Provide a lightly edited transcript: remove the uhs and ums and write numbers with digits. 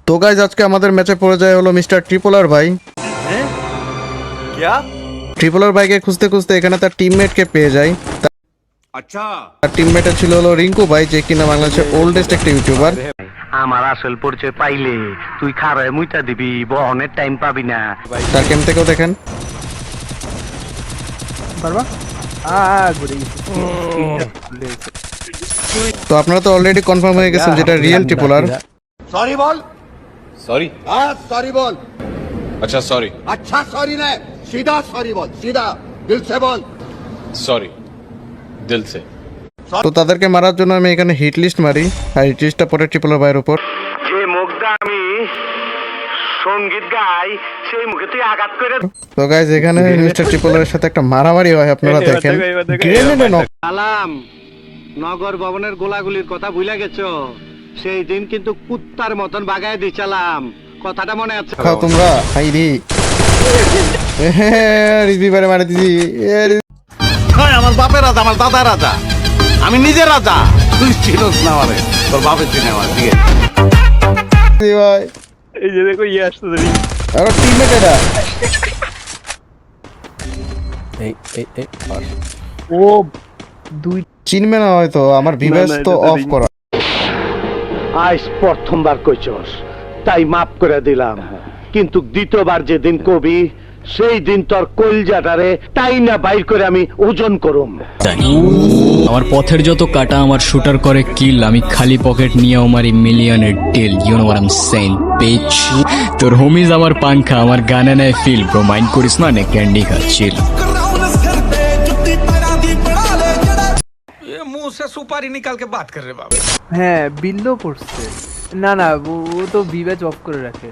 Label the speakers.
Speaker 1: তো গাইজ আজকে আমাদের ম্যাচে পড়ে যায় হলো মিস্টার ট্রিপলার ভাই। ট্রিপলার ভাইকে খুঁজতে খুঁজতে এখানে তার টিমমেটকে পেয়ে যায়। তার টিমমেট ছিল হলো রিঙ্কু ভাই, যে কিনা বাংলাদেশের ওল্ডেস্ট একটা ইউটিউবার।
Speaker 2: আমার আসল পরিচয় পাইলে তুই খারায় মুইতা দিবি, বহনের টাইম পাবি না।
Speaker 1: তার গেম থেকেও দেখেন। তো আপনারা তো অলরেডি কনফার্ম হয়ে গেছেন যেটা রিয়েল ট্রিপলার।
Speaker 3: सॉरी बोल
Speaker 4: सॉरी
Speaker 3: हाँ सॉरी बोल
Speaker 4: अच्छा सॉरी
Speaker 3: अच्छा सॉरी नहीं सीधा सॉरी बोल सीधा दिल से बोल
Speaker 4: सॉरी दिल से
Speaker 1: তো তাদেরকে মারার জন্য আমি এখানে হিট লিস্ট মারি, আর হিট লিস্টটা পড়ে ট্রিপলার ভাইয়ের উপর।
Speaker 2: যে মুখটা আমি সঙ্গীত গাই সেই মুখে তুই আঘাত করে।
Speaker 1: তো গাইজ এখানে মিস্টার ট্রিপলারের সাথে একটা মারামারি হয়, আপনারা দেখেন। গ্রেনেডে নক।
Speaker 2: সালাম, নগর ভবনের গোলাগুলির কথা ভুলে গেছো? সেই দিন কিন্তু কুত্তার মতন বাগায় দিছিলাম, কথাটা মনে আছে?
Speaker 1: খাও তোমরা হাই রে। রিজবি বারে মারে দিছি।
Speaker 5: আমার বাপের রাজা, আমার দাদা রাজা, আমি নিজে রাজা। তুই চিনোস না আমারে, তোর বাপের চিনে আমার দিকে।
Speaker 1: ভাই
Speaker 6: এই যে দেখো ইয়ে আসতে দেরি।
Speaker 1: আর টিমমেট এটা
Speaker 6: ও দুই
Speaker 1: চিনবে না হয়তো, আমার ভিভাস তো অফ করা।
Speaker 2: আজ প্রথমবার কইছস তাই মাফ করে দিলাম, কিন্তু দ্বিতীয়বার যেদিন কবি সেই দিন তোর কলজাটারে তাই না বাইর করে আমি ওজন করুম।
Speaker 7: আমার পথের যত কাটা আমার শুটার করে কিল, আমি খালি পকেট নিয়ে আমার মিলিয়নের deal. You know what I am saying bitch. তোর হোমিজ আমার পাংখা, আমার গানে নেয় ফিল। ব্রো মাইন্ড করিস না, নে ক্যান্ডি খা চিল।
Speaker 8: मुंह से सुपारी निकाल के बात कर रहे बाबा।
Speaker 6: হ্যাঁ বিল্লো পড়ছে। না না ও তো বিবেচ অফ করে রাখে।